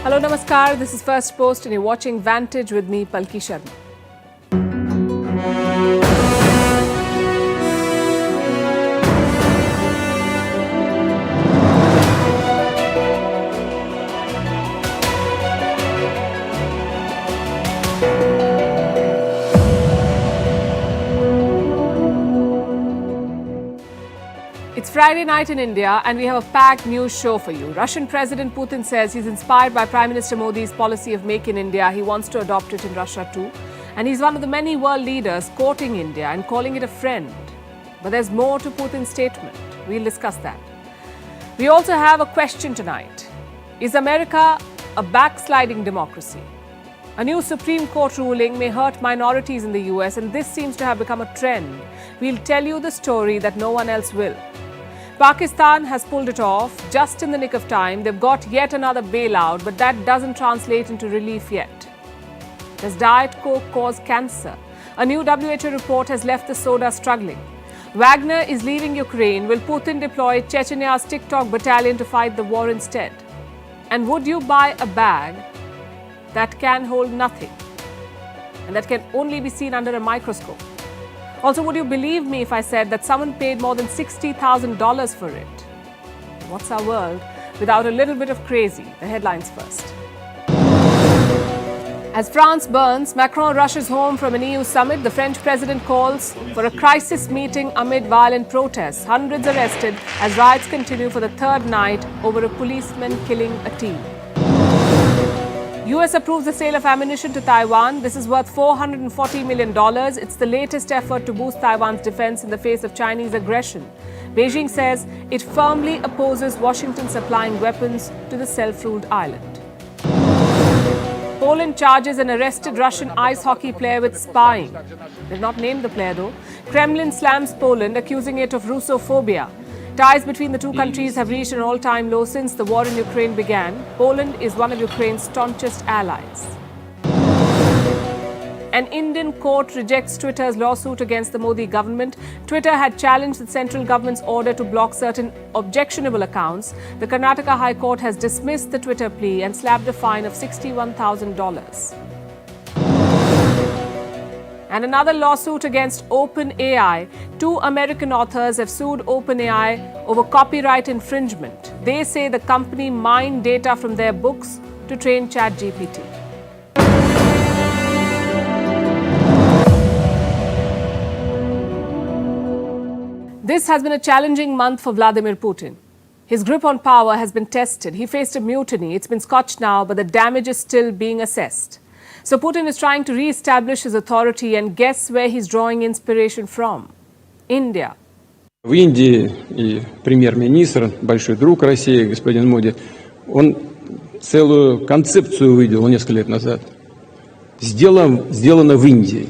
Hello, namaskar. This is Firstpost and you're watching Vantage with me, Palki Sharma. It's Friday night in India and we have a packed news show for you. Russian President Putin says he's inspired by Prime Minister Modi's policy of Make in India. He wants to adopt it in Russia too. And he's one of the many world leaders courting India and calling it a friend. But there's more to Putin's statement. We'll discuss that. We also have a question tonight. Is America a backsliding democracy? A new Supreme Court ruling may hurt minorities in the US, and this seems to have become a trend. We'll tell you the story that no one else will. Pakistan has pulled it off just in the nick of time. They've got yet another bailout, but that doesn't translate into relief yet. Does Diet Coke cause cancer? A new WHO report has left the soda struggling. Wagner is leaving Ukraine. Will Putin deploy Chechen's TikTok battalion to fight the war instead? And would you buy a bag that can hold nothing and that can only be seen under a microscope? Also, would you believe me if I said that someone paid more than $60,000 for it? What's our world without a little bit of crazy? The headlines first. As France burns, Macron rushes home from an EU summit. The French president calls for a crisis meeting amid violent protests. Hundreds arrested as riots continue for the third night over a policeman killing a teen. US approves the sale of ammunition to Taiwan. This is worth $440 million. It's the latest effort to boost Taiwan's defense in the face of Chinese aggression. Beijing says it firmly opposes Washington supplying weapons to the self-ruled island. Poland charges an arrested Russian ice hockey player with spying. They've not named the player though. Kremlin slams Poland, accusing it of Russophobia. Ties between the two countries have reached an all-time low since the war in Ukraine began. Poland is one of Ukraine's staunchest allies. An Indian court rejects Twitter's lawsuit against the Modi government. Twitter had challenged the central government's order to block certain objectionable accounts. The Karnataka High Court has dismissed the Twitter plea and slapped a fine of $61,000. And another lawsuit against OpenAI. Two American authors have sued OpenAI over copyright infringement. They say the company mined data from their books to train ChatGPT. This has been a challenging month for Vladimir Putin. His grip on power has been tested. He faced a mutiny. It's been scotched now, but the damage is still being assessed. So Putin is trying to re-establish his authority, and guess where he's drawing inspiration from? India. В Индии и премьер-министр, большой друг России, господин Моди, он целую концепцию выделил несколько лет назад. Сделано в Индии.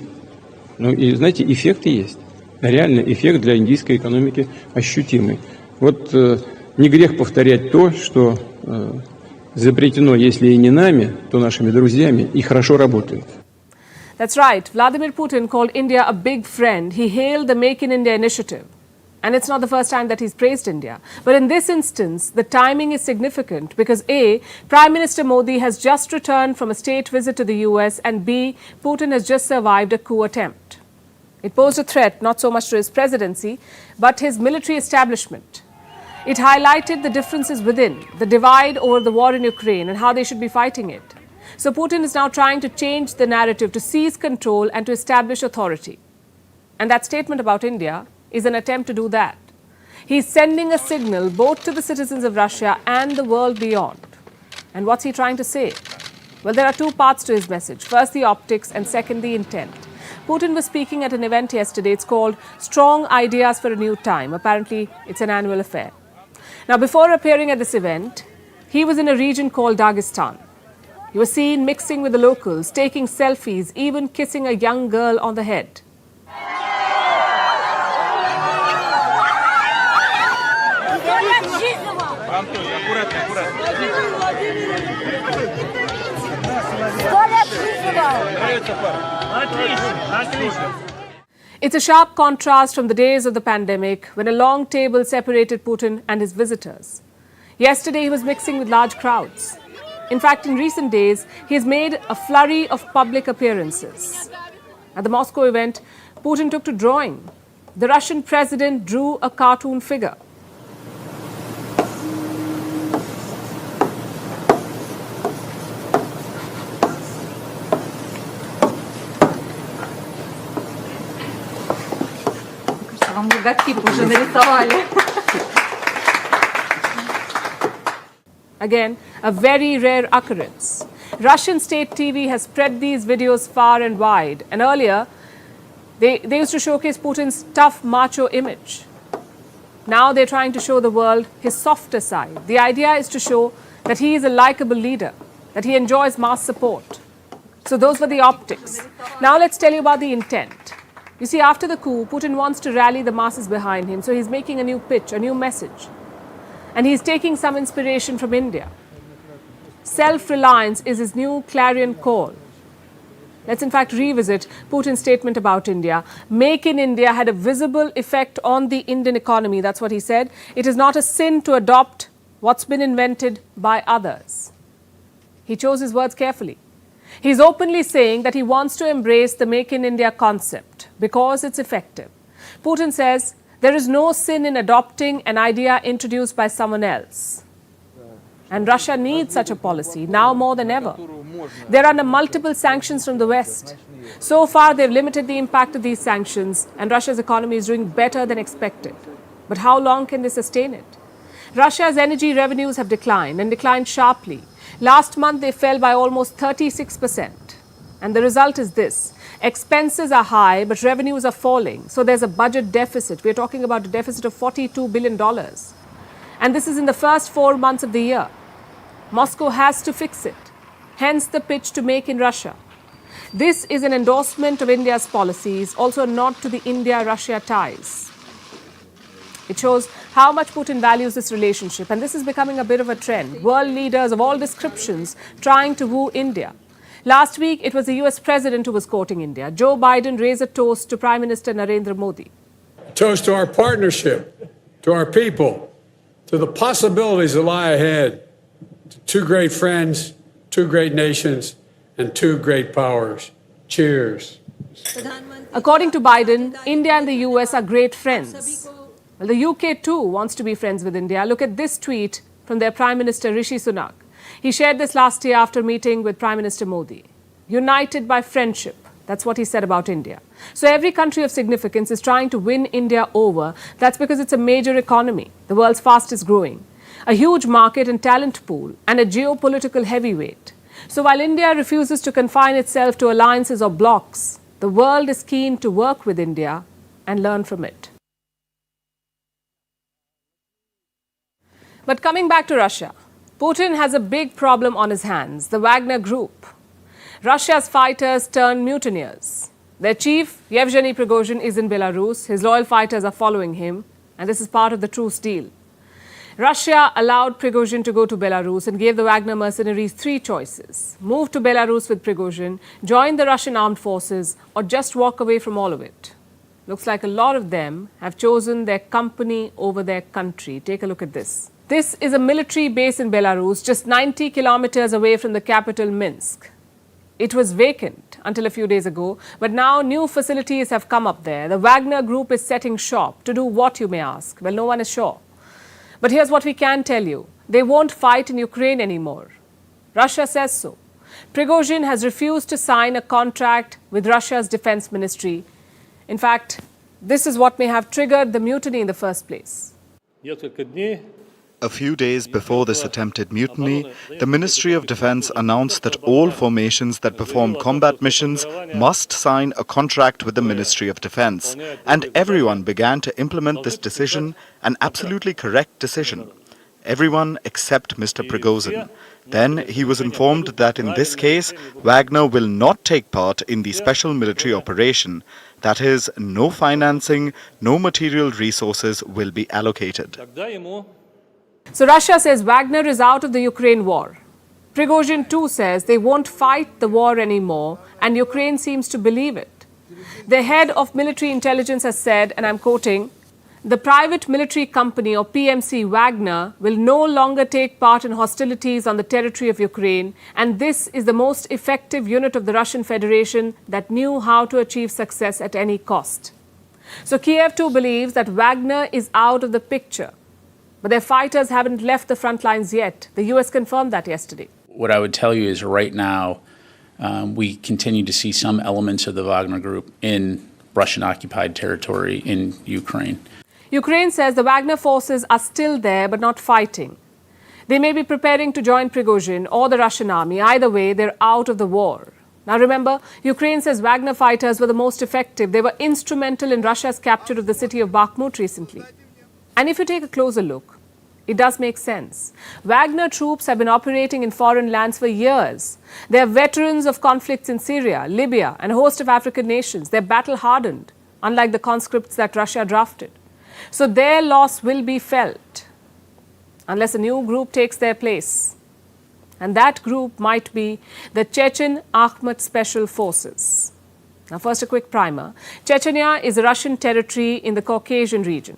Ну и, знаете, эффекты есть. Реально эффект для индийской экономики ощутимый. Вот не грех повторять то, что запретено, если и не нами, то нашими друзьями, и хорошо работает. That's right. Vladimir Putin called India a big friend. He hailed the Make in India initiative. And it's not the first time that he's praised India. But in this instance, the timing is significant because A, Prime Minister Modi has just returned from a state visit to the US, and B, Putin has just survived a coup attempt. It posed a threat not so much to his presidency, but his military establishment. It highlighted the differences within, the divide over the war in Ukraine and how they should be fighting it. So Putin is now trying to change the narrative, to seize control and to establish authority. And that statement about India is an attempt to do that. He's sending a signal both to the citizens of Russia and the world beyond. And what's he trying to say? Well, there are two parts to his message. First, the optics, and second, the intent. Putin was speaking at an event yesterday. It's called Strong Ideas for a New Time. Apparently, it's an annual affair. Now, before appearing at this event, he was in a region called Dagestan. He was seen mixing with the locals, taking selfies, even kissing a young girl on the head. It's a sharp contrast from the days of the pandemic when a long table separated Putin and his visitors. Yesterday he was mixing with large crowds. In fact, in recent days, he has made a flurry of public appearances. At the Moscow event, Putin took to drawing. The Russian president drew a cartoon figure. Вам логотип уже нарисовали. Again, a very rare occurrence. Russian state TV has spread these videos far and wide. And earlier, they used to showcase Putin's tough macho image. Now they're trying to show the world his softer side. The idea is to show that he is a likable leader, that he enjoys mass support. So those were the optics. Now let's tell you about the intent. You see, after the coup, Putin wants to rally the masses behind him. So he's making a new pitch, a new message. And he's taking some inspiration from India. Self-reliance is his new clarion call. Let's in fact revisit Putin's statement about India. Make in India had a visible effect on the Indian economy. That's what he said. It is not a sin to adopt what's been invented by others. He chose his words carefully. He's openly saying that he wants to embrace the Make in India concept because it's effective. Putin says there is no sin in adopting an idea introduced by someone else. And Russia needs such a policy now more than ever. They're under multiple sanctions from the West. So far, they've limited the impact of these sanctions, and Russia's economy is doing better than expected. But how long can they sustain it? Russia's energy revenues have declined and declined sharply. Last month, they fell by almost 36%. And the result is this. Expenses are high, but revenues are falling. So there's a budget deficit. We're talking about a deficit of $42 billion. And this is in the first 4 months of the year. Moscow has to fix it. Hence the pitch to make in Russia. This is an endorsement of India's policies, also a nod to the India-Russia ties. It shows how much Putin values this relationship, and this is becoming a bit of a trend. World leaders of all descriptions trying to woo India. Last week, it was the US president who was courting India. Joe Biden raised a toast to Prime Minister Narendra Modi. Toast to our partnership, to our people, to the possibilities that lie ahead. Two great friends, two great nations, and two great powers. Cheers. According to Biden, India and the US are great friends. Well, the UK too wants to be friends with India. Look at this tweet from their Prime Minister Rishi Sunak. He shared this last year after meeting with Prime Minister Modi. United by friendship. That's what he said about India. So every country of significance is trying to win India over. That's because it's a major economy, the world's fastest growing, a huge market and talent pool, and a geopolitical heavyweight. So while India refuses to confine itself to alliances or blocs, the world is keen to work with India and learn from it. But coming back to Russia, Putin has a big problem on his hands, the Wagner group. Russia's fighters turned mutineers. Their chief, Yevgeny Prigozhin, is in Belarus. His loyal fighters are following him, and this is part of the truce deal. Russia allowed Prigozhin to go to Belarus and gave the Wagner mercenaries 3 choices. Move to Belarus with Prigozhin, join the Russian armed forces, or just walk away from all of it. Looks like a lot of them have chosen their company over their country. Take a look at this. This is a military base in Belarus, just 90 kilometers away from the capital, Minsk. It was vacant until a few days ago, but now new facilities have come up there. The Wagner group is setting shop. To do what, you may ask? Well, no one is sure. But here's what we can tell you. They won't fight in Ukraine anymore. Russia says so. Prigozhin has refused to sign a contract with Russia's defense ministry. In fact, this is what may have triggered the mutiny in the first place. A few days before this attempted mutiny, the Ministry of Defense announced that all formations that perform combat missions must sign a contract with the Ministry of Defense, and everyone began to implement this decision, an absolutely correct decision. Everyone except Mr. Prigozhin. Then he was informed that in this case, Wagner will not take part in the special military operation. That is, no financing, no material resources will be allocated. So Russia says Wagner is out of the Ukraine war. Prigozhin too says they won't fight the war anymore, and Ukraine seems to believe it. The head of military intelligence has said, and I'm quoting, The private military company or PMC Wagner will no longer take part in hostilities on the territory of Ukraine, and this is the most effective unit of the Russian Federation that knew how to achieve success at any cost. So Kiev too believes that Wagner is out of the picture, but their fighters haven't left the front lines yet. The US confirmed that yesterday. What I would tell you is right now we continue to see some elements of the Wagner group in Russian-occupied territory in Ukraine. Ukraine says the Wagner forces are still there but not fighting. They may be preparing to join Prigozhin or the Russian army. Either way, they're out of the war. Now remember, Ukraine says Wagner fighters were the most effective. They were instrumental in Russia's capture of the city of Bakhmut recently. And if you take a closer look, it does make sense. Wagner troops have been operating in foreign lands for years. They are veterans of conflicts in Syria, Libya, and a host of African nations. They're battle-hardened, unlike the conscripts that Russia drafted. So their loss will be felt unless a new group takes their place. And that group might be the Chechen Ahmad Special Forces. Now first a quick primer. Chechnya is a Russian territory in the Caucasian region.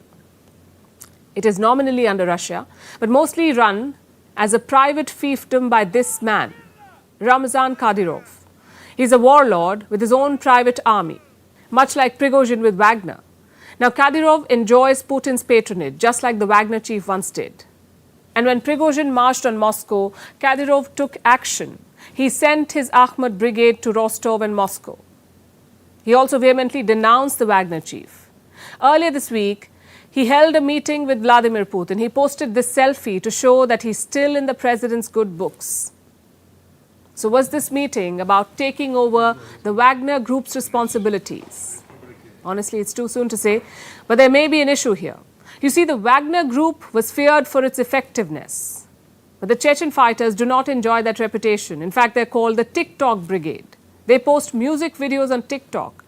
It is nominally under Russia, but mostly run as a private fiefdom by this man, Ramzan Kadyrov. He's a warlord with his own private army, much like Prigozhin with Wagner. Now, Kadyrov enjoys Putin's patronage, just like the Wagner chief once did. And when Prigozhin marched on Moscow, Kadyrov took action. He sent his Ahmad brigade to Rostov and Moscow. He also vehemently denounced the Wagner chief. Earlier this week, he held a meeting with Vladimir Putin. He posted this selfie to show that he's still in the president's good books. So was this meeting about taking over the Wagner group's responsibilities? Honestly, it's too soon to say, but there may be an issue here. You see, the Wagner group was feared for its effectiveness, but the Chechen fighters do not enjoy that reputation. In fact, they're called the TikTok Brigade. They post music videos on TikTok.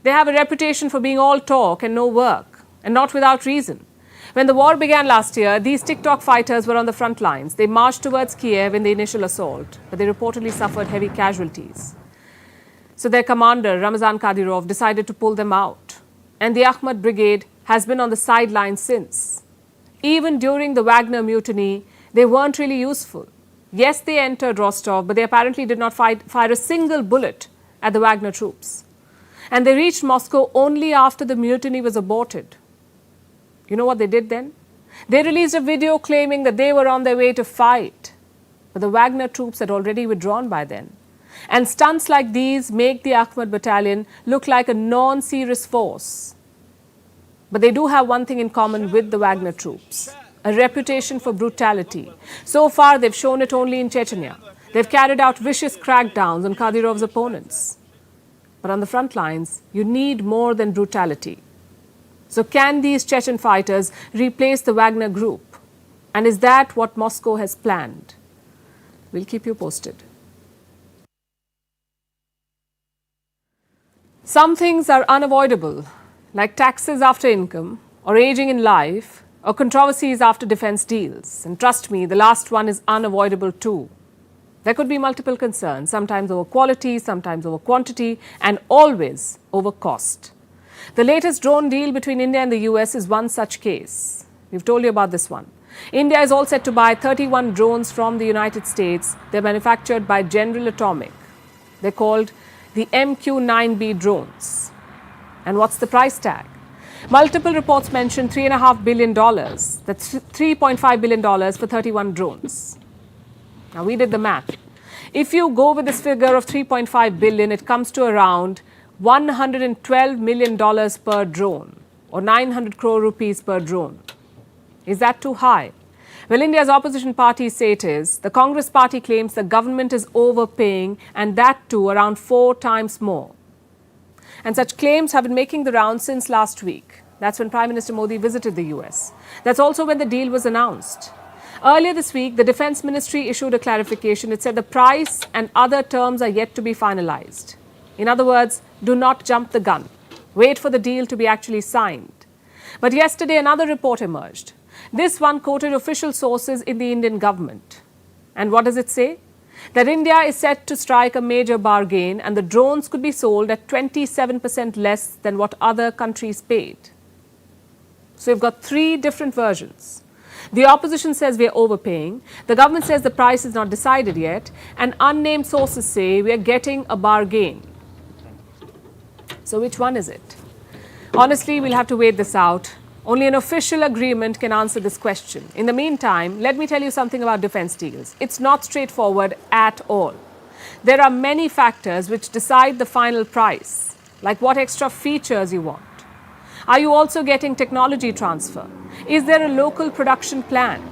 They have a reputation for being all talk and no work, and not without reason. When the war began last year, these TikTok fighters were on the front lines. They marched towards Kiev in the initial assault, but they reportedly suffered heavy casualties. So their commander, Ramzan Kadyrov, decided to pull them out. And the Ahmad Brigade has been on the sidelines since. Even during the Wagner mutiny, they weren't really useful. Yes, they entered Rostov, but they apparently did not fire a single bullet at the Wagner troops. And they reached Moscow only after the mutiny was aborted. You know what they did then? They released a video claiming that they were on their way to fight. But the Wagner troops had already withdrawn by then. And stunts like these make the Ahmad battalion look like a non-serious force. But they do have one thing in common with the Wagner troops, a reputation for brutality. So far, they've shown it only in Chechnya. They've carried out vicious crackdowns on Kadyrov's opponents. But on the front lines, you need more than brutality. So can these Chechen fighters replace the Wagner group? And is that what Moscow has planned? We'll keep you posted. Some things are unavoidable, like taxes after income, or aging in life, or controversies after defense deals. And trust me, the last one is unavoidable too. There could be multiple concerns, sometimes over quality, sometimes over quantity, and always over cost. The latest drone deal between India and the US is one such case. We've told you about this one. India is all set to buy 31 drones from the United States. They're manufactured by General Atomic. They're called the MQ-9B drones. And what's the price tag? Multiple reports mention $3.5 billion. That's $3.5 billion for 31 drones. Now, we did the math. If you go with this figure of $3.5 billion, it comes to around $112 million per drone, or 900 crore rupees per drone. Is that too high? Well, India's opposition parties say it is. The Congress party claims the government is overpaying, and that too around 4 times more. And such claims have been making the rounds since last week. That's when Prime Minister Modi visited the US. That's also when the deal was announced. Earlier this week, the Defense Ministry issued a clarification. It said the price and other terms are yet to be finalized. In other words, do not jump the gun. Wait for the deal to be actually signed. But yesterday, another report emerged. This one quoted official sources in the Indian government. And what does it say? That India is set to strike a major bargain and the drones could be sold at 27% less than what other countries paid. So you've got three different versions. The opposition says we are overpaying, the government says the price is not decided yet, and unnamed sources say we are getting a bargain. So which one is it? Honestly, we'll have to wait this out. Only an official agreement can answer this question. In the meantime, let me tell you something about defense deals. It's not straightforward at all. There are many factors which decide the final price, like what extra features you want. Are you also getting technology transfer? Is there a local production plan?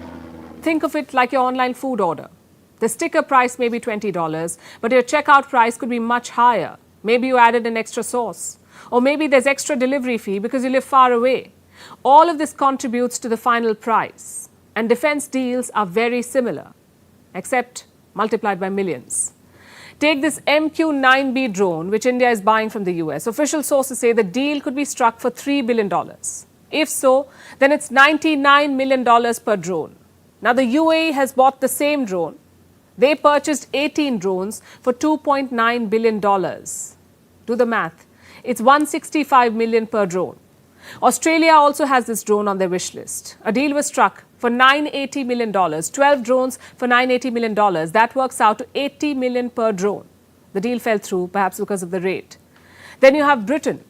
Think of it like your online food order. The sticker price may be $20, but your checkout price could be much higher. Maybe you added an extra sauce. Or maybe there's extra delivery fee because you live far away. All of this contributes to the final price. And defense deals are very similar, except multiplied by millions. Take this MQ-9B drone, which India is buying from the US. Official sources say the deal could be struck for $3 billion. If so, then it's $99 million per drone. Now, the UAE has bought the same drone. They purchased 18 drones for $2.9 billion. Do the math. It's $165 million per drone. Australia also has this drone on their wish list. A deal was struck for $980 million, 12 drones for $980 million. That works out to $80 million per drone. The deal fell through, perhaps because of the rate. Then you have Britain.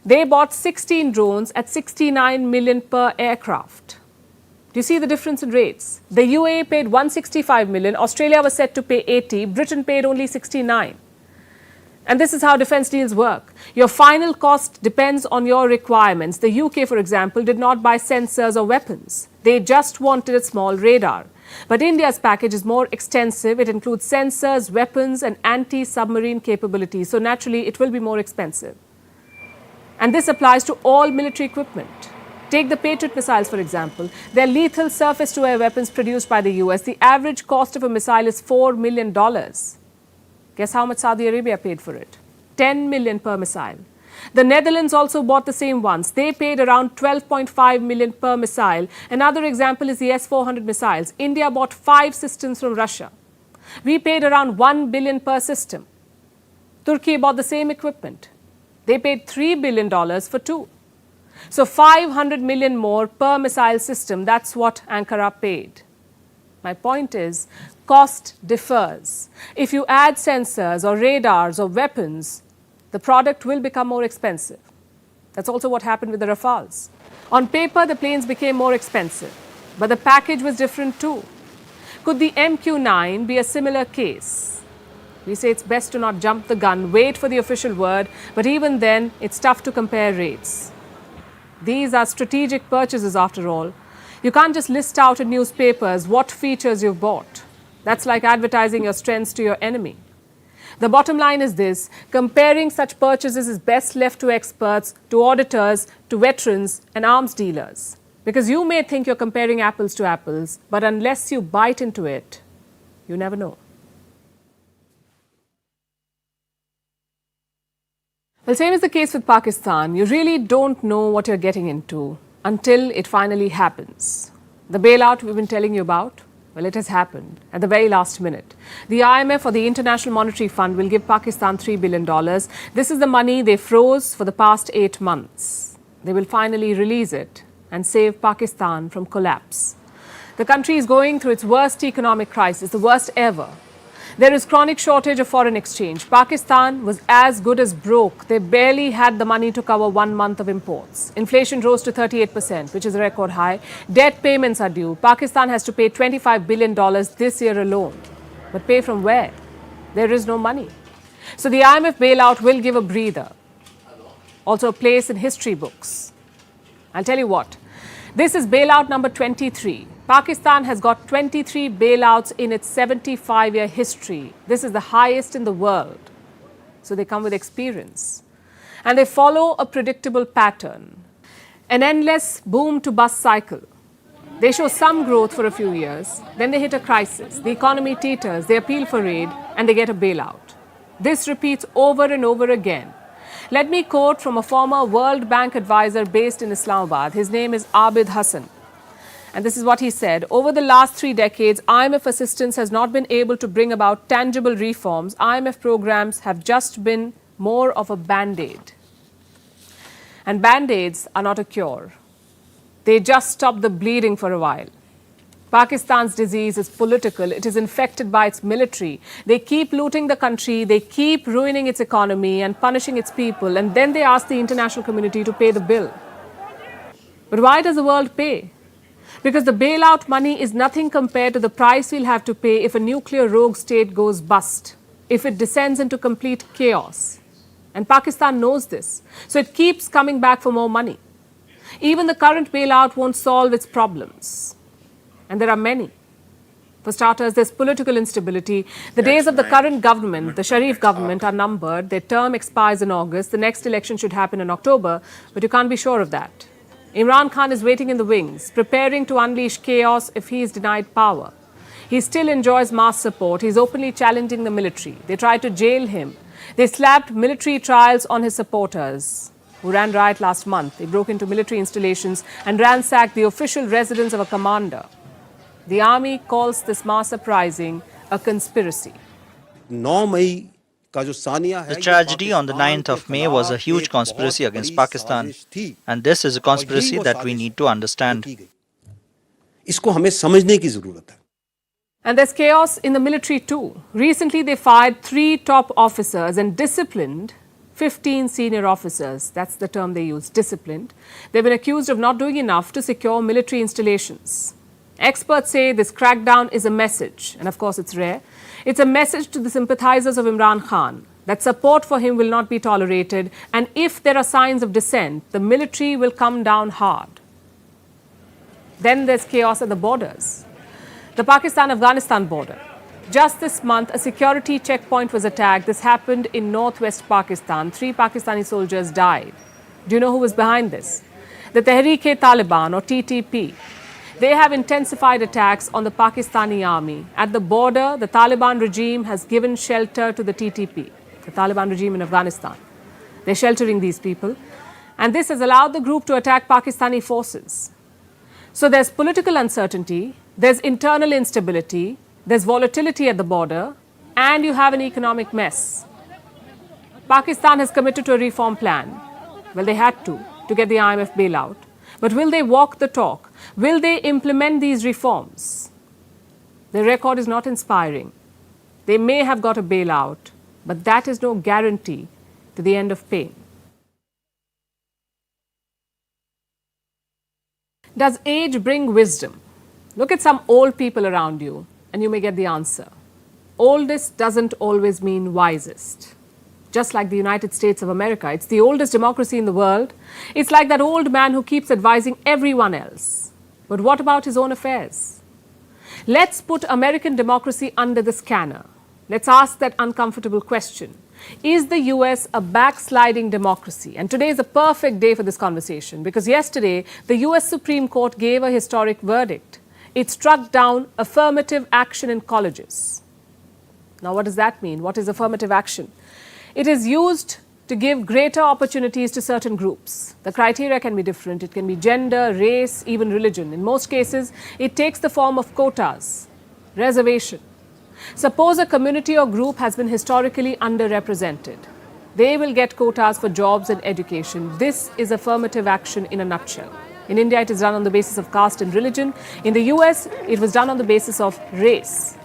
They bought 16 drones at $69 million per aircraft. Do you see the difference in rates? The UAE paid $165 million, Australia was set to pay $80, Britain paid only $69. And this is how defense deals work. Your final cost depends on your requirements. The UK, for example, did not buy sensors or weapons. They just wanted a small radar. But India's package is more extensive. It includes sensors, weapons, and anti-submarine capabilities. So naturally, it will be more expensive. And this applies to all military equipment. Take the Patriot missiles, for example. They're lethal surface-to-air weapons produced by the US. The average cost of a missile is $4 million. Guess how much Saudi Arabia paid for it? $10 million per missile. The Netherlands also bought the same ones. They paid around $12.5 million per missile. Another example is the S-400 missiles. India bought 5 systems from Russia. We paid around $1 billion per system. Turkey bought the same equipment. They paid $3 billion for 2. So $500 million more per missile system. That's what Ankara paid. My point is, cost differs. If you add sensors or radars or weapons, the product will become more expensive. That's also what happened with the Rafales. On paper, the planes became more expensive, but the package was different too. Could the MQ-9 be a similar case? We say it's best to not jump the gun, wait for the official word, but even then, it's tough to compare rates. These are strategic purchases after all. You can't just list out in newspapers what features you've bought. That's like advertising your strengths to your enemy. The bottom line is this: comparing such purchases is best left to experts, to auditors, to veterans and arms dealers. Because you may think you're comparing apples to apples, but unless you bite into it, you never know. Well, same is the case with Pakistan. You really don't know what you're getting into until it finally happens. The bailout we've been telling you about, well, it has happened at the very last minute. The IMF, or the International Monetary Fund, will give Pakistan $3 billion. This is the money they froze for the past 8 months. They will finally release it and save Pakistan from collapse. The country is going through its worst economic crisis, the worst ever. There is chronic shortage of foreign exchange. Pakistan was as good as broke. They barely had the money to cover 1 month of imports. Inflation rose to 38%, which is a record high. Debt payments are due. Pakistan has to pay $25 billion this year alone. But pay from where? There is no money. So the IMF bailout will give a breather. Also a place in history books. I'll tell you what. This is bailout number 23. Pakistan has got 23 bailouts in its 75-year history. This is the highest in the world. So they come with experience. And they follow a predictable pattern. An endless boom to bust cycle. They show some growth for a few years, then they hit a crisis. The economy teeters, they appeal for aid, and they get a bailout. This repeats over and over again. Let me quote from a former World Bank advisor based in Islamabad. His name is Abid Hassan. And this is what he said: over the last 3 decades, IMF assistance has not been able to bring about tangible reforms. IMF programs have just been more of a band-aid. And band-aids are not a cure. They just stop the bleeding for a while. Pakistan's disease is political. It is infected by its military. They keep looting the country. They keep ruining its economy and punishing its people. And then they ask the international community to pay the bill. But why does the world pay? Because the bailout money is nothing compared to the price we'll have to pay if a nuclear rogue state goes bust, if it descends into complete chaos. And Pakistan knows this. So it keeps coming back for more money. Even the current bailout won't solve its problems. And there are many. For starters, there's political instability. The days of the current government, the Sharif government, are numbered. Their term expires in August. The next election should happen in October, but you can't be sure of that. Imran Khan is waiting in the wings, preparing to unleash chaos if he is denied power. He still enjoys mass support. He's openly challenging the military. They tried to jail him. They slapped military trials on his supporters, who ran riot last month. They broke into military installations and ransacked the official residence of a commander. The army calls this mass uprising a conspiracy. The tragedy on the 9th of May was a huge conspiracy against Pakistan, and this is a conspiracy that we need to understand. And there's chaos in the military too. Recently, they fired 3 top officers and disciplined 15 senior officers. That's the term they use, disciplined. They've been accused of not doing enough to secure military installations. Experts say this crackdown is a message, and of course it's rare. It's a message to the sympathizers of Imran Khan that support for him will not be tolerated, and if there are signs of dissent, the military will come down hard. Then there's chaos at the borders. The Pakistan-Afghanistan border. Just this month, a security checkpoint was attacked. This happened in northwest Pakistan. 3 Pakistani soldiers died. Do you know who was behind this? The Tehreek-e-Taliban, or TTP. They have intensified attacks on the Pakistani army. At the border, the Taliban regime has given shelter to the TTP, the Taliban regime in Afghanistan. They're sheltering these people. And this has allowed the group to attack Pakistani forces. So there's political uncertainty, there's internal instability, there's volatility at the border, and you have an economic mess. Pakistan has committed to a reform plan. Well, they had to get the IMF bailout. But will they walk the talk? Will they implement these reforms? The record is not inspiring. They may have got a bailout, but that is no guarantee to the end of pain. Does age bring wisdom? Look at some old people around you, and you may get the answer. Oldest doesn't always mean wisest. Just like the United States of America, it's the oldest democracy in the world. It's like that old man who keeps advising everyone else. But what about his own affairs? Let's put American democracy under the scanner. Let's ask that uncomfortable question. Is the US a backsliding democracy? And today is a perfect day for this conversation because yesterday the US Supreme Court gave a historic verdict. It struck down affirmative action in colleges. Now, what does that mean? What is affirmative action? It is used to give greater opportunities to certain groups. The criteria can be different. It can be gender, race, even religion. In most cases, it takes the form of quotas, reservation. Suppose a community or group has been historically underrepresented. They will get quotas for jobs and education. This is affirmative action in a nutshell. In India, it is done on the basis of caste and religion. In the US, it was done on the basis of race.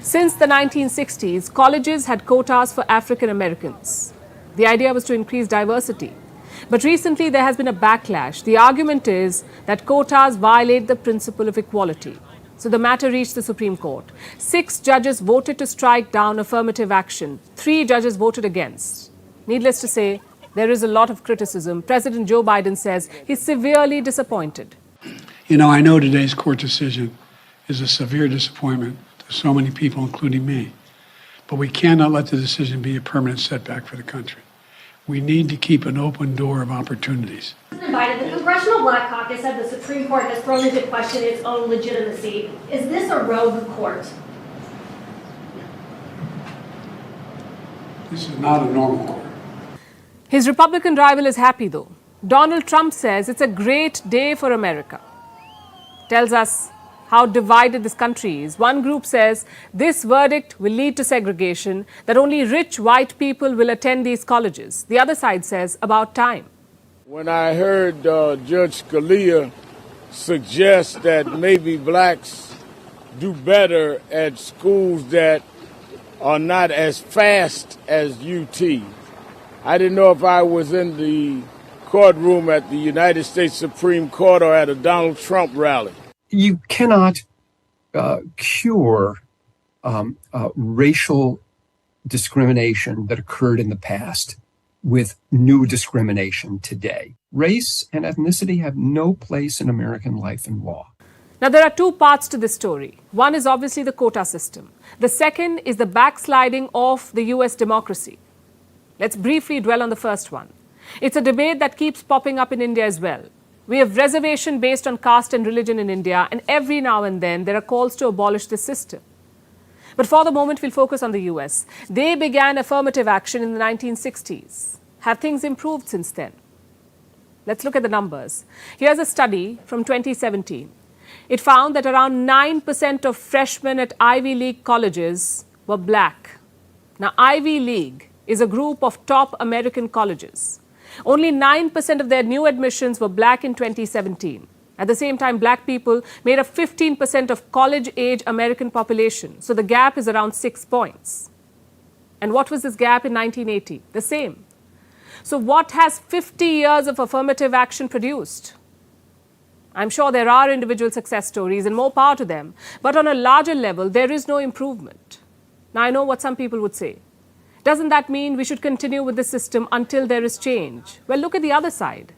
Since the 1960s, colleges had quotas for African Americans. The idea was to increase diversity. But recently, there has been a backlash. The argument is that quotas violate the principle of equality. So the matter reached the Supreme Court. 6 judges voted to strike down affirmative action. 3 judges voted against. Needless to say, there is a lot of criticism. President Joe Biden says he's severely disappointed. You know, I know today's court decision is a severe disappointment to so many people, including me. But we cannot let the decision be a permanent setback for the country. We need to keep an open door of opportunities. President Biden, the Congressional Black Caucus said the Supreme Court has thrown into question its own legitimacy. Is this a rogue court? This is not a normal court. His Republican rival is happy, though. Donald Trump says it's a great day for America. Tells us how divided this country is. One group says this verdict will lead to segregation, that only rich white people will attend these colleges. The other side says about time. When I heard Judge Scalia suggests that maybe blacks do better at schools that are not as fast as UT. I didn't know if I was in the courtroom at the United States Supreme Court or at a Donald Trump rally. You cannot cure racial discrimination that occurred in the past with new discrimination today. Race and ethnicity have no place in American life and law. Now, there are two parts to this story. One is obviously the quota system. The second is the backsliding of the US democracy. Let's briefly dwell on the first one. It's a debate that keeps popping up in India as well. We have reservation based on caste and religion in India, and every now and then there are calls to abolish this system. But for the moment, we'll focus on the US. They began affirmative action in the 1960s. Have things improved since then? Let's look at the numbers. Here's a study from 2017. It found that around 9% of freshmen at Ivy League colleges were black. Now, Ivy League is a group of top American colleges. Only 9% of their new admissions were black in 2017. At the same time, black people made up 15% of college-age American population. So the gap is around 6 points. And what was this gap in 1980? The same. So what has 50 years of affirmative action produced? I'm sure there are individual success stories and more power to them. But on a larger level, there is no improvement. Now, I know what some people would say. Doesn't that mean we should continue with the system until there is change? Well, look at the other side.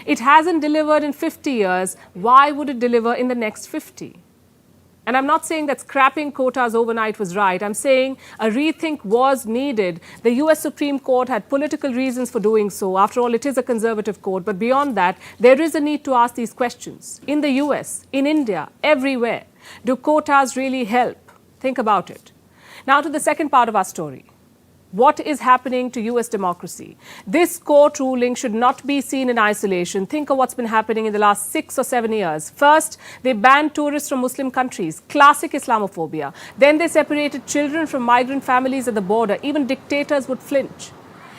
It hasn't delivered in 50 years. Why would it deliver in the next 50? And I'm not saying that scrapping quotas overnight was right. I'm saying a rethink was needed. The US Supreme Court had political reasons for doing so. After all, it is a conservative court. But beyond that, there is a need to ask these questions. In the US, in India, everywhere, do quotas really help? Think about it. Now to the second part of our story. What is happening to US democracy? This court ruling should not be seen in isolation. Think of what's been happening in the last 6 or 7 years. First, they banned tourists from Muslim countries, classic Islamophobia. Then they separated children from migrant families at the border. Even dictators would flinch.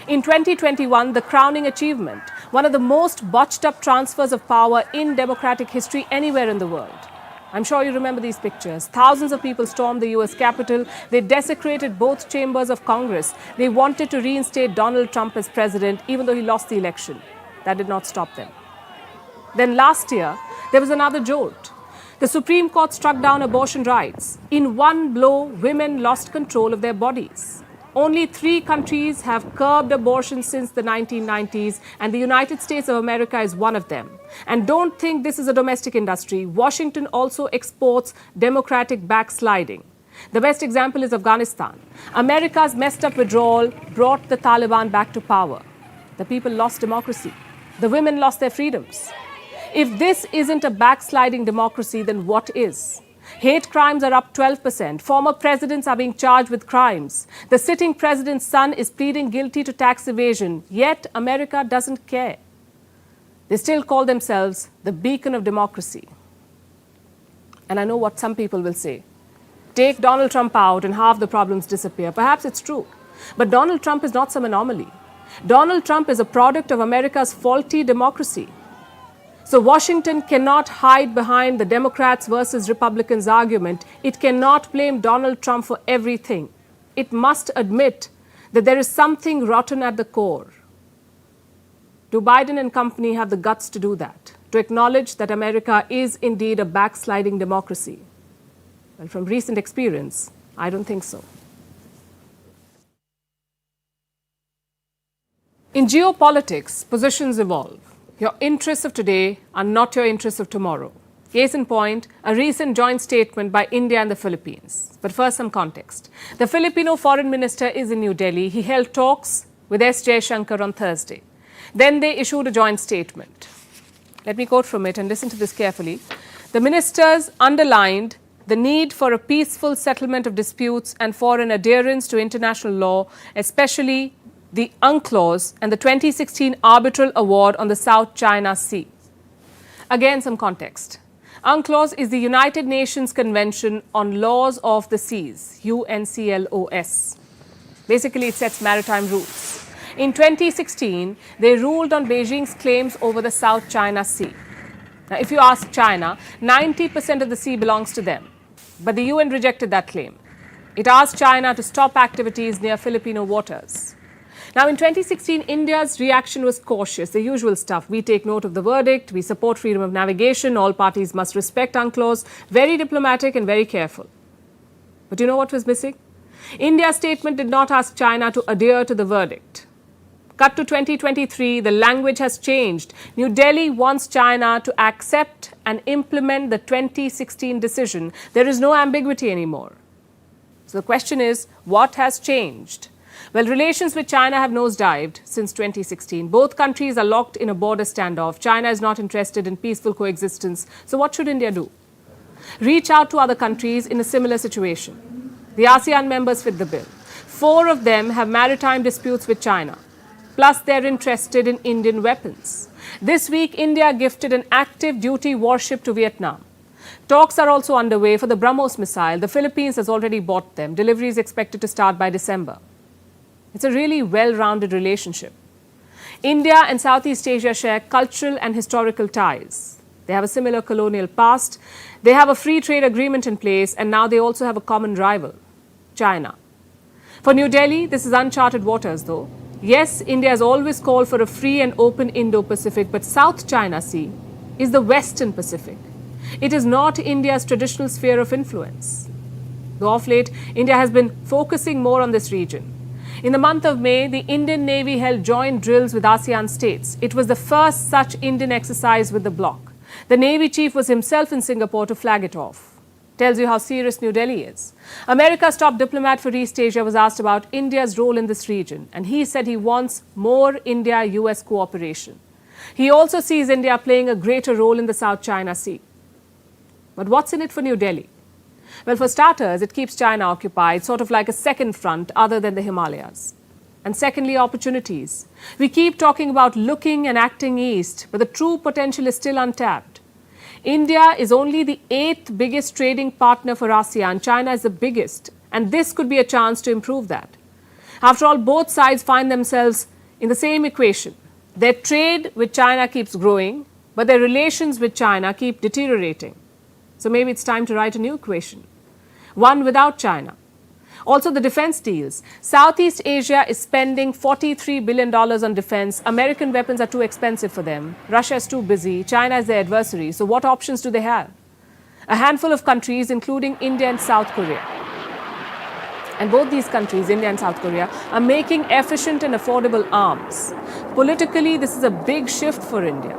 In 2021, the crowning achievement, one of the most botched up transfers of power in democratic history anywhere in the world. I'm sure you remember these pictures. Thousands of people stormed the US Capitol. They desecrated both chambers of Congress. They wanted to reinstate Donald Trump as president, even though he lost the election. That did not stop them. Then last year, there was another jolt. The Supreme Court struck down abortion rights. In one blow, women lost control of their bodies. Only 3 countries have curbed abortion since the 1990s, and the United States of America is one of them. And don't think this is a domestic industry. Washington also exports democratic backsliding. The best example is Afghanistan. America's messed up withdrawal brought the Taliban back to power. The people lost democracy. The women lost their freedoms. If this isn't a backsliding democracy, then what is? Hate crimes are up 12%. Former presidents are being charged with crimes. The sitting president's son is pleading guilty to tax evasion. Yet America doesn't care. They still call themselves the beacon of democracy. And I know what some people will say. Take Donald Trump out and half the problems disappear. Perhaps it's true. But Donald Trump is not some anomaly. Donald Trump is a product of America's faulty democracy. So Washington cannot hide behind the Democrats versus Republicans argument. It cannot blame Donald Trump for everything. It must admit that there is something rotten at the core. Do Biden and company have the guts to do that? To acknowledge that America is indeed a backsliding democracy? Well, from recent experience, I don't think so. In geopolitics, positions evolve. Your interests of today are not your interests of tomorrow. Case in point, a recent joint statement by India and the Philippines. But first, some context. The Filipino foreign minister is in New Delhi. He held talks with S. Jaishankar on Thursday. Then they issued a joint statement. Let me quote from it and listen to this carefully. The ministers underlined the need for a peaceful settlement of disputes and for an adherence to international law, especially the UNCLOS and the 2016 Arbitral Award on the South China Sea. Again, some context. UNCLOS is the United Nations Convention on Laws of the Seas, UNCLOS. Basically, it sets maritime rules. In 2016, they ruled on Beijing's claims over the South China Sea. Now, if you ask China, 90% of the sea belongs to them. But the UN rejected that claim. It asked China to stop activities near Filipino waters. Now, in 2016, India's reaction was cautious, the usual stuff. We take note of the verdict, we support freedom of navigation, all parties must respect UNCLOS, very diplomatic and very careful. But you know what was missing? India's statement did not ask China to adhere to the verdict. Cut to 2023, the language has changed. New Delhi wants China to accept and implement the 2016 decision. There is no ambiguity anymore. So the question is, what has changed? Well, relations with China have nosedived since 2016. Both countries are locked in a border standoff. China is not interested in peaceful coexistence. So what should India do? Reach out to other countries in a similar situation. The ASEAN members fit the bill. 4 of them have maritime disputes with China. Plus, they're interested in Indian weapons. This week, India gifted an active duty warship to Vietnam. Talks are also underway for the BrahMos missile. The Philippines has already bought them. Delivery is expected to start by December. It's a really well-rounded relationship. India and Southeast Asia share cultural and historical ties. They have a similar colonial past. They have a free trade agreement in place, and now they also have a common rival, China. For New Delhi, this is uncharted waters, though. Yes, India has always called for a free and open Indo-Pacific, but South China Sea is the Western Pacific. It is not India's traditional sphere of influence. Though of late, India has been focusing more on this region. In the month of May, the Indian Navy held joint drills with ASEAN states. It was the first such Indian exercise with the bloc. The Navy chief was himself in Singapore to flag it off. Tells you how serious New Delhi is. America's top diplomat for East Asia was asked about India's role in this region, and he said he wants more India-US cooperation. He also sees India playing a greater role in the South China Sea. But what's in it for New Delhi? Well, for starters, it keeps China occupied, sort of like a second front other than the Himalayas. And secondly, opportunities. We keep talking about looking and acting east, but the true potential is still untapped. India is only the 8th biggest trading partner for ASEAN. China is the biggest, and this could be a chance to improve that. After all, both sides find themselves in the same equation. Their trade with China keeps growing, but their relations with China keep deteriorating. So maybe it's time to write a new equation, one without China. Also, the defense deals. Southeast Asia is spending $43 billion on defense. American weapons are too expensive for them. Russia is too busy. China is their adversary. So what options do they have? A handful of countries, including India and South Korea. And both these countries, India and South Korea, are making efficient and affordable arms. Politically, this is a big shift for India.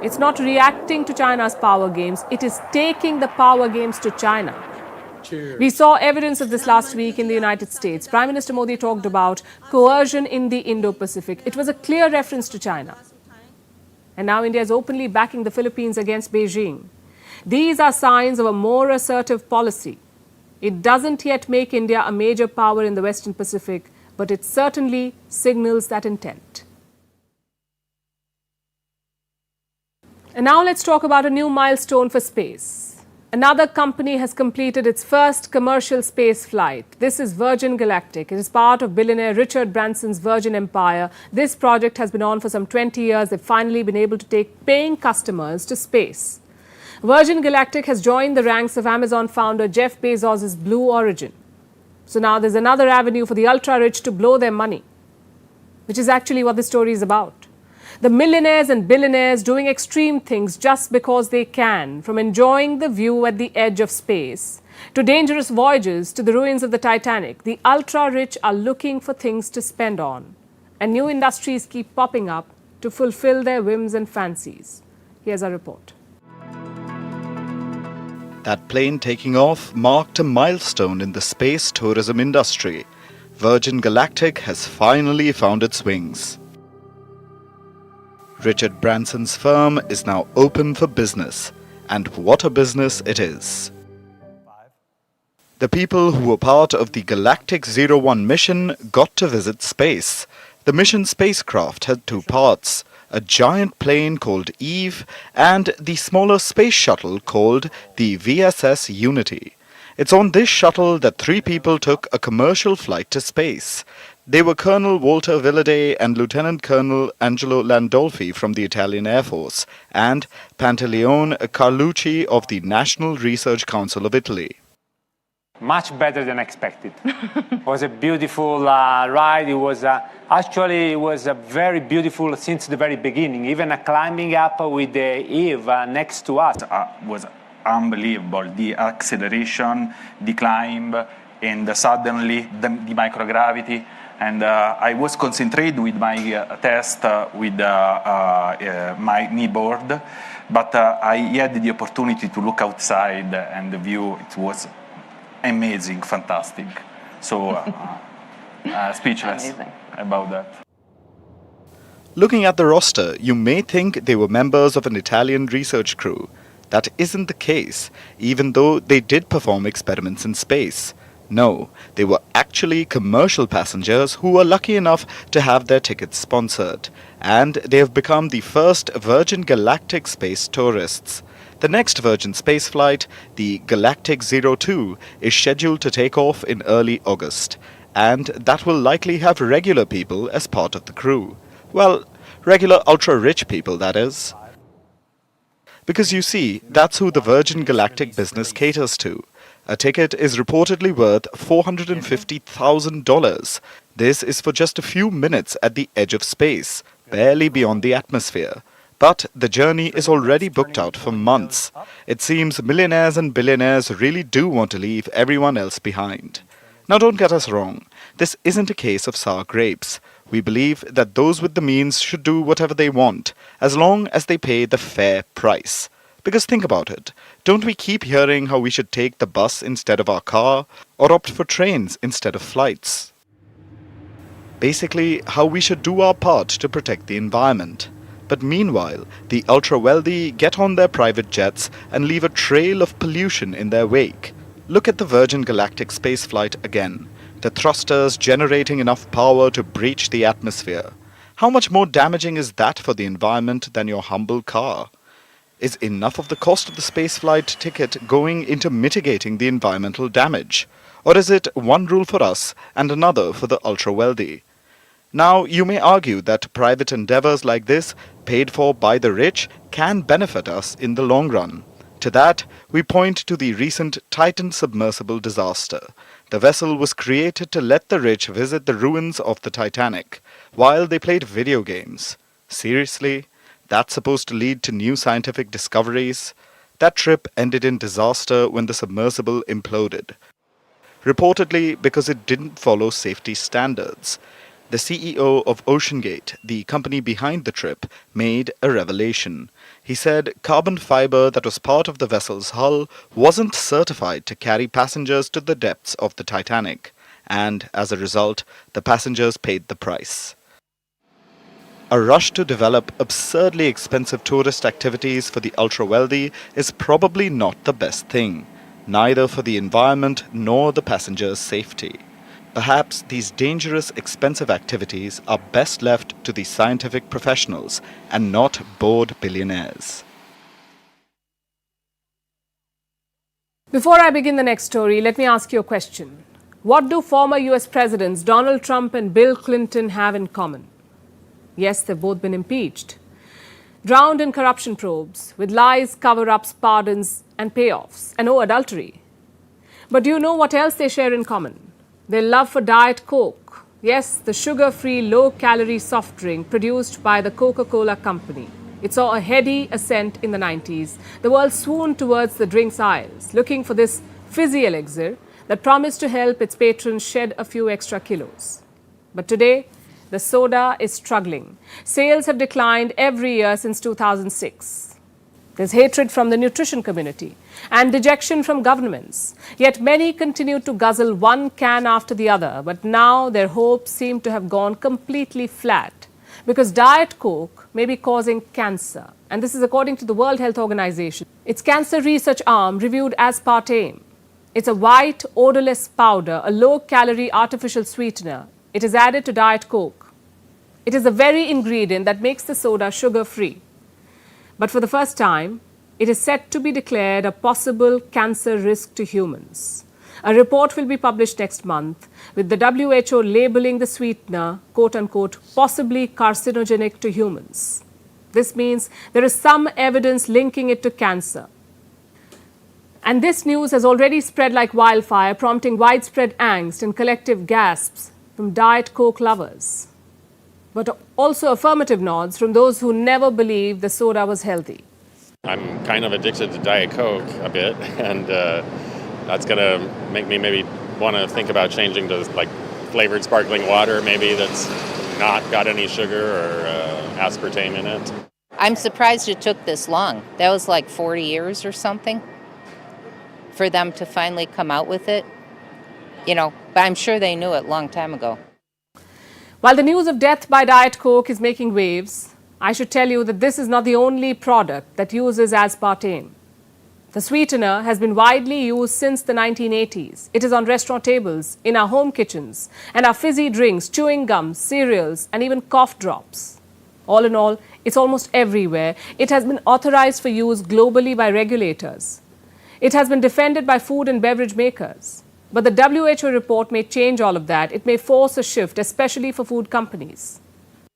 It's not reacting to China's power games. It is taking the power games to China. Cheers. We saw evidence of this last week in the United States. Prime Minister Modi talked about coercion in the Indo-Pacific. It was a clear reference to China. And now India is openly backing the Philippines against Beijing. These are signs of a more assertive policy. It doesn't yet make India a major power in the Western Pacific, but it certainly signals that intent. And now let's talk about a new milestone for space. Another company has completed its first commercial space flight. This is Virgin Galactic. It is part of billionaire Richard Branson's Virgin Empire. This project has been on for some 20 years. They've finally been able to take paying customers to space. Virgin Galactic has joined the ranks of Amazon founder Jeff Bezos' Blue Origin. So now there's another avenue for the ultra-rich to blow their money, which is actually what this story is about. The millionaires and billionaires doing extreme things just because they can, from enjoying the view at the edge of space to dangerous voyages to the ruins of the Titanic. The ultra-rich are looking for things to spend on, and new industries keep popping up to fulfill their whims and fancies. Here's our report. That plane taking off marked a milestone in the space tourism industry. Virgin Galactic has finally found its wings. Richard Branson's firm is now open for business, and what a business it is. The people who were part of the Galactic 01 mission got to visit space. The mission spacecraft had 2 parts, a giant plane called Eve and the smaller space shuttle called the VSS Unity. It's on this shuttle that 3 people took a commercial flight to space. They were Colonel Walter Villade and Lieutenant Colonel Angelo Landolfi from the Italian Air Force and Pantaleone Carlucci of the National Research Council of Italy. Much better than expected. It was a beautiful ride. It was very beautiful since the very beginning. Even climbing up with Eve next to us was unbelievable. The acceleration, the climb, and suddenly the microgravity. And I was concentrated with my test with my kneeboard, but I had the opportunity to look outside and the view. It was amazing, fantastic. So speechless about that. Looking at the roster, you may think they were members of an Italian research crew. That isn't the case, even though they did perform experiments in space. No, they were actually commercial passengers who were lucky enough to have their tickets sponsored. And they have become the first Virgin Galactic space tourists. The next Virgin space flight, the Galactic 02, is scheduled to take off in early August. And that will likely have regular people as part of the crew. Well, regular ultra-rich people, that is. Because you see, that's who the Virgin Galactic business caters to. A ticket is reportedly worth $450,000. This is for just a few minutes at the edge of space, barely beyond the atmosphere. But the journey is already booked out for months. It seems millionaires and billionaires really do want to leave everyone else behind. Now don't get us wrong, this isn't a case of sour grapes. We believe that those with the means should do whatever they want, as long as they pay the fair price. Because think about it, don't we keep hearing how we should take the bus instead of our car, or opt for trains instead of flights? Basically, how we should do our part to protect the environment. But meanwhile, the ultra-wealthy get on their private jets and leave a trail of pollution in their wake. Look at the Virgin Galactic spaceflight again. The thrusters generating enough power to breach the atmosphere. How much more damaging is that for the environment than your humble car? Is enough of the cost of the spaceflight ticket going into mitigating the environmental damage? Or is it one rule for us and another for the ultra-wealthy? Now, you may argue that private endeavors like this, paid for by the rich, can benefit us in the long run. To that, we point to the recent Titan submersible disaster. The vessel was created to let the rich visit the ruins of the Titanic, while they played video games. Seriously? That's supposed to lead to new scientific discoveries? That trip ended in disaster when the submersible imploded. Reportedly because it didn't follow safety standards. The CEO of OceanGate, the company behind the trip, made a revelation. He said carbon fiber that was part of the vessel's hull wasn't certified to carry passengers to the depths of the Titanic, and as a result, the passengers paid the price. A rush to develop absurdly expensive tourist activities for the ultra-wealthy is probably not the best thing, neither for the environment nor the passengers' safety. Perhaps these dangerous, expensive activities are best left to the scientific professionals and not bored billionaires. Before I begin the next story, let me ask you a question. What do former US Presidents Donald Trump and Bill Clinton have in common? Yes, they've both been impeached. Drowned in corruption probes, with lies, cover-ups, pardons, and payoffs, and adultery. But do you know what else they share in common? Their love for Diet Coke. Yes, the sugar-free, low-calorie soft drink produced by the Coca-Cola Company. It saw a heady ascent in the 90s. The world swooned towards the drink's aisles, looking for this fizzy elixir that promised to help its patrons shed a few extra kilos. But today, the soda is struggling. Sales have declined every year since 2006. There's hatred from the nutrition community and dejection from governments. Yet many continue to guzzle one can after the other, but now their hopes seem to have gone completely flat because Diet Coke may be causing cancer. And this is according to the World Health Organization. Its cancer research arm reviewed aspartame. It's a white, odorless powder, a low-calorie artificial sweetener. It is added to Diet Coke. It is the very ingredient that makes the soda sugar-free. But for the first time, it is set to be declared a possible cancer risk to humans. A report will be published next month with the WHO labeling the sweetener, quote unquote, possibly carcinogenic to humans. This means there is some evidence linking it to cancer. And this news has already spread like wildfire, prompting widespread angst and collective gasps from Diet Coke lovers, but also affirmative nods from those who never believed the soda was healthy. I'm kind of addicted to Diet Coke a bit, and that's going to make me maybe want to think about changing to like flavored sparkling water, maybe that's not got any sugar or aspartame in it. I'm surprised it took this long. That was like 40 years or something for them to finally come out with it. But I'm sure they knew it a long time ago. While the news of death by Diet Coke is making waves, I should tell you that this is not the only product that uses aspartame. The sweetener has been widely used since the 1980s. It is on restaurant tables, in our home kitchens, and our fizzy drinks, chewing gums, cereals, and even cough drops. All in all, it's almost everywhere. It has been authorized for use globally by regulators. It has been defended by food and beverage makers. But the WHO report may change all of that. It may force a shift, especially for food companies.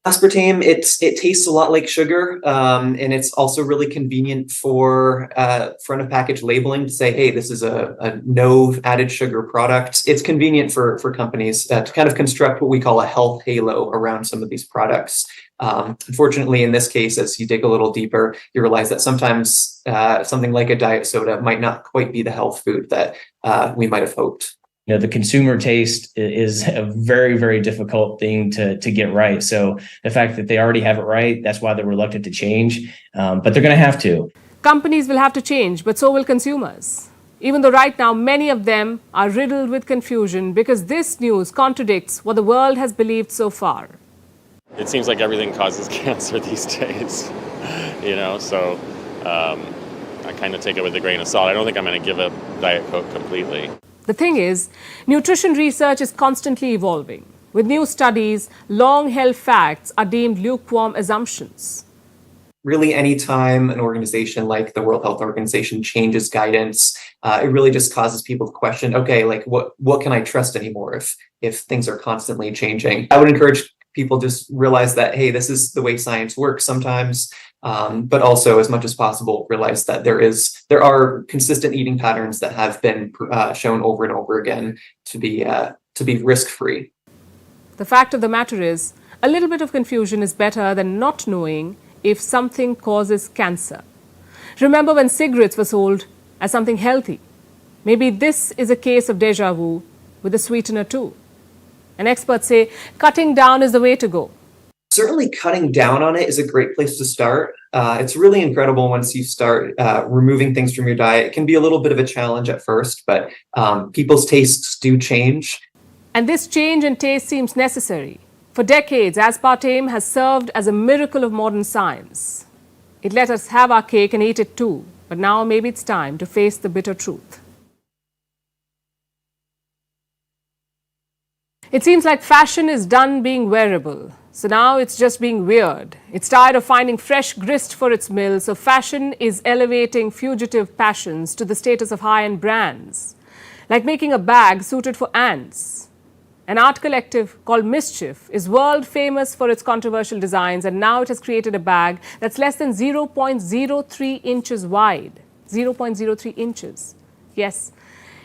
Aspartame, it tastes a lot like sugar, and it's also really convenient for front of package labeling to say, hey, this is a no added sugar product. It's convenient for companies to kind of construct what we call a health halo around some of these products. Unfortunately, in this case, as you dig a little deeper, you realize that sometimes something like a diet soda might not quite be the health food that we might have hoped. The consumer taste is a very, very difficult thing to get right. So the fact that they already have it right, that's why they're reluctant to change. But they're going to have to. Companies will have to change, but so will consumers. Even though right now many of them are riddled with confusion because this news contradicts what the world has believed so far. It seems like everything causes cancer these days, so I kind of take it with a grain of salt. I don't think I'm going to give up Diet Coke completely. The thing is, nutrition research is constantly evolving. With new studies, long-held facts are deemed lukewarm assumptions. Really, anytime an organization like the World Health Organization changes guidance, it really just causes people to question, okay, like what can I trust anymore if things are constantly changing? I would encourage people just realize that, hey, this is the way science works sometimes, but also as much as possible realize that there are consistent eating patterns that have been shown over and over again to be risk-free. The fact of the matter is, a little bit of confusion is better than not knowing if something causes cancer. Remember when cigarettes were sold as something healthy? Maybe this is a case of déjà vu with the sweetener too. And experts say cutting down is the way to go. Certainly cutting down on it is a great place to start. It's really incredible once you start removing things from your diet. It can be a little bit of a challenge at first, but people's tastes do change. And this change in taste seems necessary. For decades, aspartame has served as a miracle of modern science. It let us have our cake and eat it too. But now maybe it's time to face the bitter truth. It seems like fashion is done being wearable. So now it's just being weird. It's tired of finding fresh grist for its mill, so fashion is elevating fugitive passions to the status of high-end brands. Like making a bag suited for ants. An art collective called Mischief is world famous for its controversial designs, and now it has created a bag that's less than 0.03 inches wide. 0.03 inches. Yes,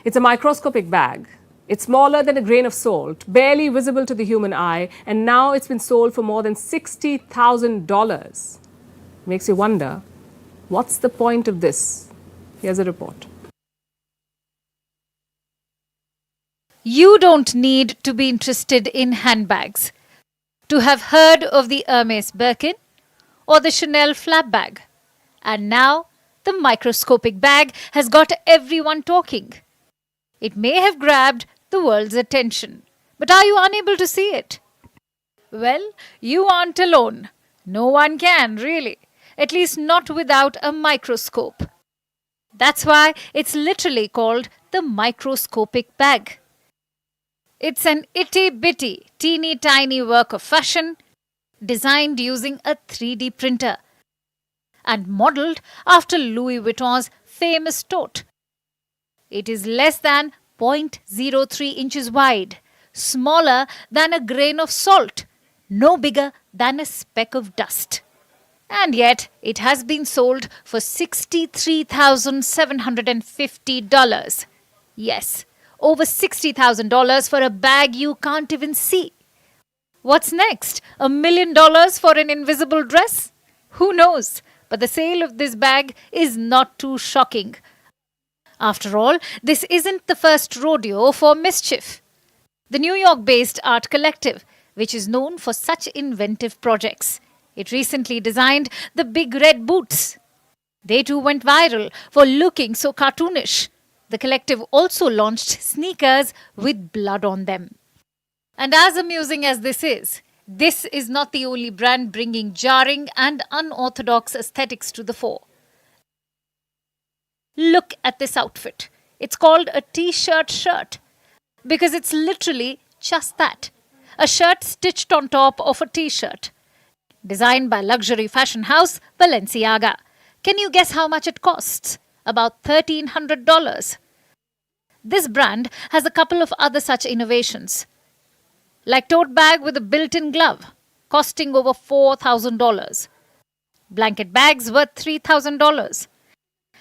it's a microscopic bag. It's smaller than a grain of salt, barely visible to the human eye, and now it's been sold for more than $60,000. Makes you wonder, what's the point of this? Here's a report. You don't need to be interested in handbags to have heard of the Hermes Birkin or the Chanel flap bag. And now, the microscopic bag has got everyone talking. It may have grabbed the world's attention, but are you unable to see it? Well, you aren't alone. No one can, really. At least not without a microscope. That's why it's literally called the microscopic bag. It's an itty-bitty, teeny-tiny work of fashion designed using a 3D printer and modelled after Louis Vuitton's famous tote. It is less than 0.03 inches wide, smaller than a grain of salt, no bigger than a speck of dust. And yet, it has been sold for $63,750. Yes, over $60,000 for a bag you can't even see. What's next? $1 million for an invisible dress? Who knows? But the sale of this bag is not too shocking. After all, this isn't the first rodeo for mischief. The New York-based art collective, which is known for such inventive projects, it recently designed the big red boots. They too went viral for looking so cartoonish. The collective also launched sneakers with blood on them. And as amusing as this is not the only brand bringing jarring and unorthodox aesthetics to the fore. Look at this outfit. It's called a t-shirt shirt because it's literally just that. A shirt stitched on top of a t-shirt. Designed by luxury fashion house Balenciaga. Can you guess how much it costs? About $1,300. This brand has a couple of other such innovations. Like tote bag with a built-in glove, costing over $4,000. Blanket bags worth $3,000.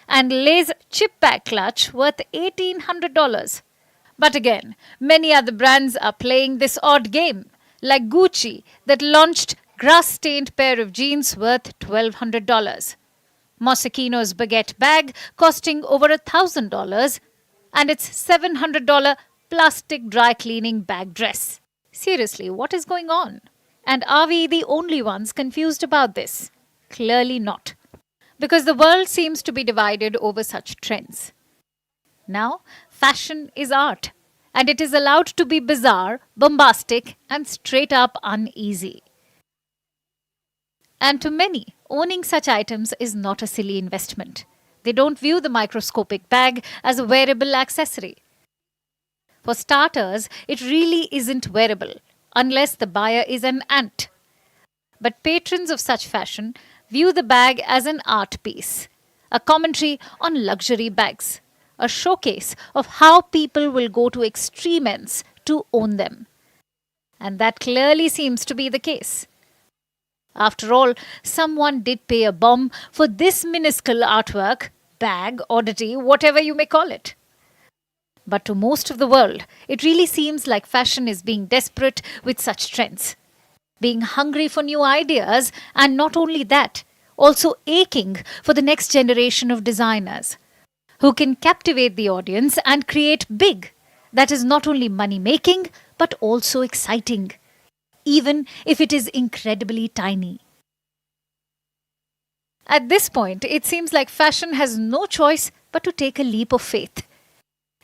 And Lay's chip bag clutch worth $1,800. But again, many other brands are playing this odd game, like Gucci that launched grass-stained pair of jeans worth $1,200. Moschino's baguette bag costing over $1,000 and its $700 plastic dry cleaning bag dress. Seriously, what is going on? And are we the only ones confused about this? Clearly not. Because the world seems to be divided over such trends. Now, fashion is art, and it is allowed to be bizarre, bombastic, and straight up uneasy. And to many, owning such items is not a silly investment. They don't view the microscopic bag as a wearable accessory. For starters, it really isn't wearable, unless the buyer is an ant. But patrons of such fashion view the bag as an art piece, a commentary on luxury bags, a showcase of how people will go to extreme ends to own them. And that clearly seems to be the case. After all, someone did pay a bomb for this minuscule artwork, bag, oddity, whatever you may call it. But to most of the world, it really seems like fashion is being desperate with such trends. Being hungry for new ideas, and not only that, also aching for the next generation of designers who can captivate the audience and create big, that is not only money-making, but also exciting, even if it is incredibly tiny. At this point, it seems like fashion has no choice but to take a leap of faith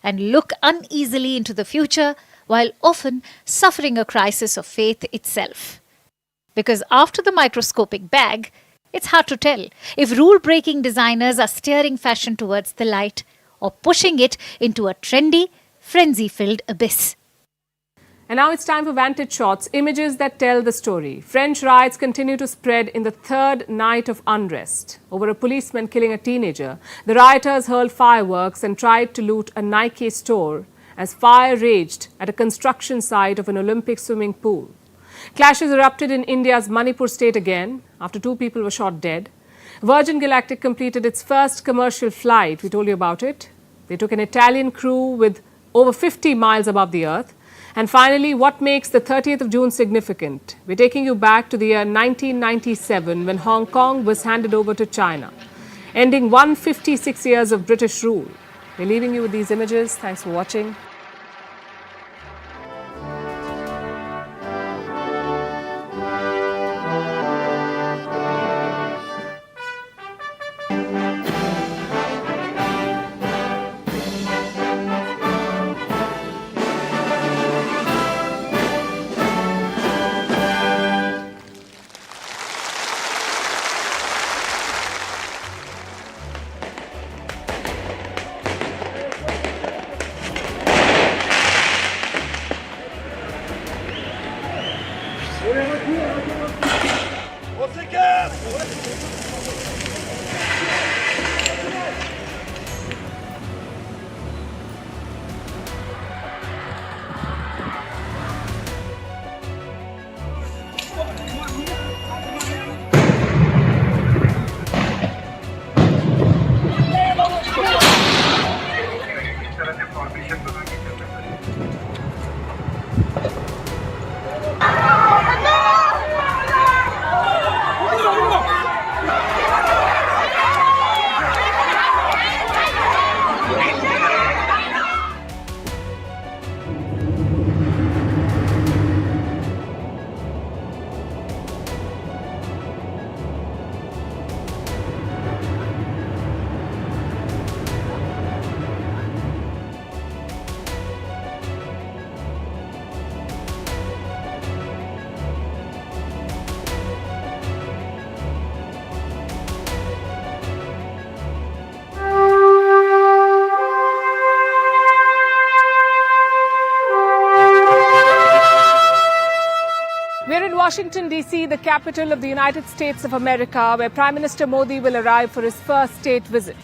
and look uneasily into the future while often suffering a crisis of faith itself. Because after the microscopic bag, it's hard to tell if rule-breaking designers are steering fashion towards the light or pushing it into a trendy, frenzy-filled abyss. And now it's time for Vantage Shots, images that tell the story. French riots continue to spread in the third night of unrest. Over a policeman killing a teenager, the rioters hurled fireworks and tried to loot a Nike store as fire raged at a construction site of an Olympic swimming pool. Clashes erupted in India's Manipur state again after 2 people were shot dead. Virgin Galactic completed its first commercial flight. We told you about it. They took an Italian crew with over 50 miles above the Earth. And finally, what makes the 30th of June significant? We're taking you back to the year 1997 when Hong Kong was handed over to China, ending 156 years of British rule. We're leaving you with these images. Thanks for watching. We're in Washington, D.C., the capital of the United States of America, where Prime Minister Modi will arrive for his first state visit.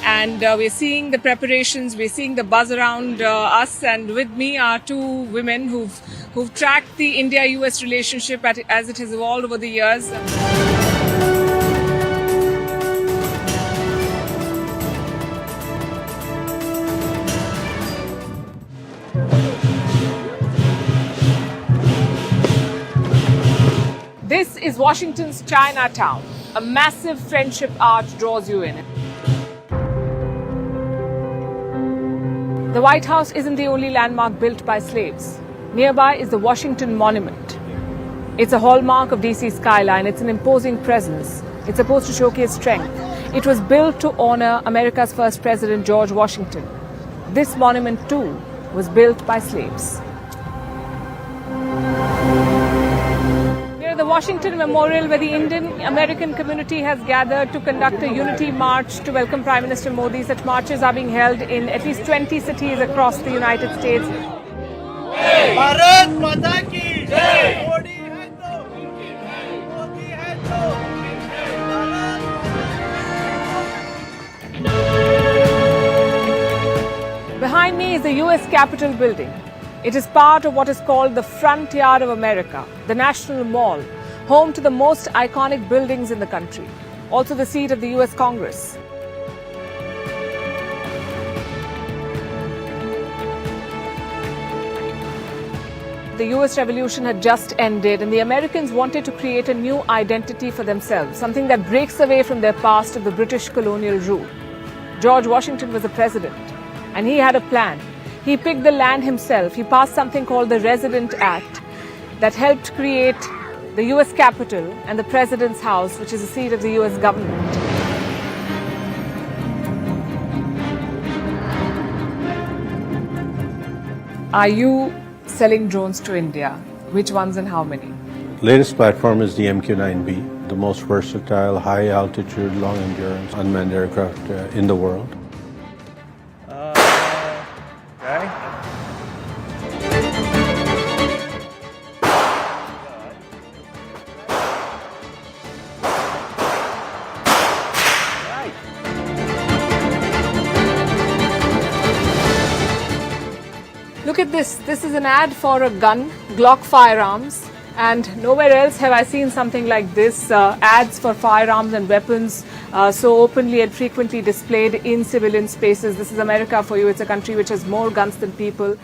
And we're seeing the preparations, we're seeing the buzz around us, and with me are two women who've tracked the India-US relationship as it has evolved over the years. This is Washington's Chinatown. A massive friendship arch draws you in. The White House isn't the only landmark built by slaves. Nearby is the Washington Monument. It's a hallmark of DC's skyline. It's an imposing presence. It's supposed to showcase strength. It was built to honor America's first president, George Washington. This monument, too, was built by slaves. The Washington Memorial, where the Indian-American community has gathered to conduct a unity march to welcome Prime Minister Modi. Such marches are being held in at least 20 cities across the United States. Bharat Mata ki Jai! Modi hai to, Modi hai to. Behind me is the US Capitol building. It is part of what is called the front yard of America, the National Mall, home to the most iconic buildings in the country, also the seat of the US Congress. The US Revolution had just ended, and the Americans wanted to create a new identity for themselves, something that breaks away from their past of the British colonial rule. George Washington was the president, and he had a plan. He picked the land himself. He passed something called the Resident Act that helped create the US Capitol and the President's House, which is the seat of the US government. Are you selling drones to India? Which ones and how many? Latest platform is the MQ-9B, the most versatile, high altitude, long endurance unmanned aircraft in the world. Look at this. This is an ad for a gun, Glock firearms, and nowhere else have I seen something like this. Ads for firearms and weapons so openly and frequently displayed in civilian spaces. This is America for you. It's a country which has more guns than people.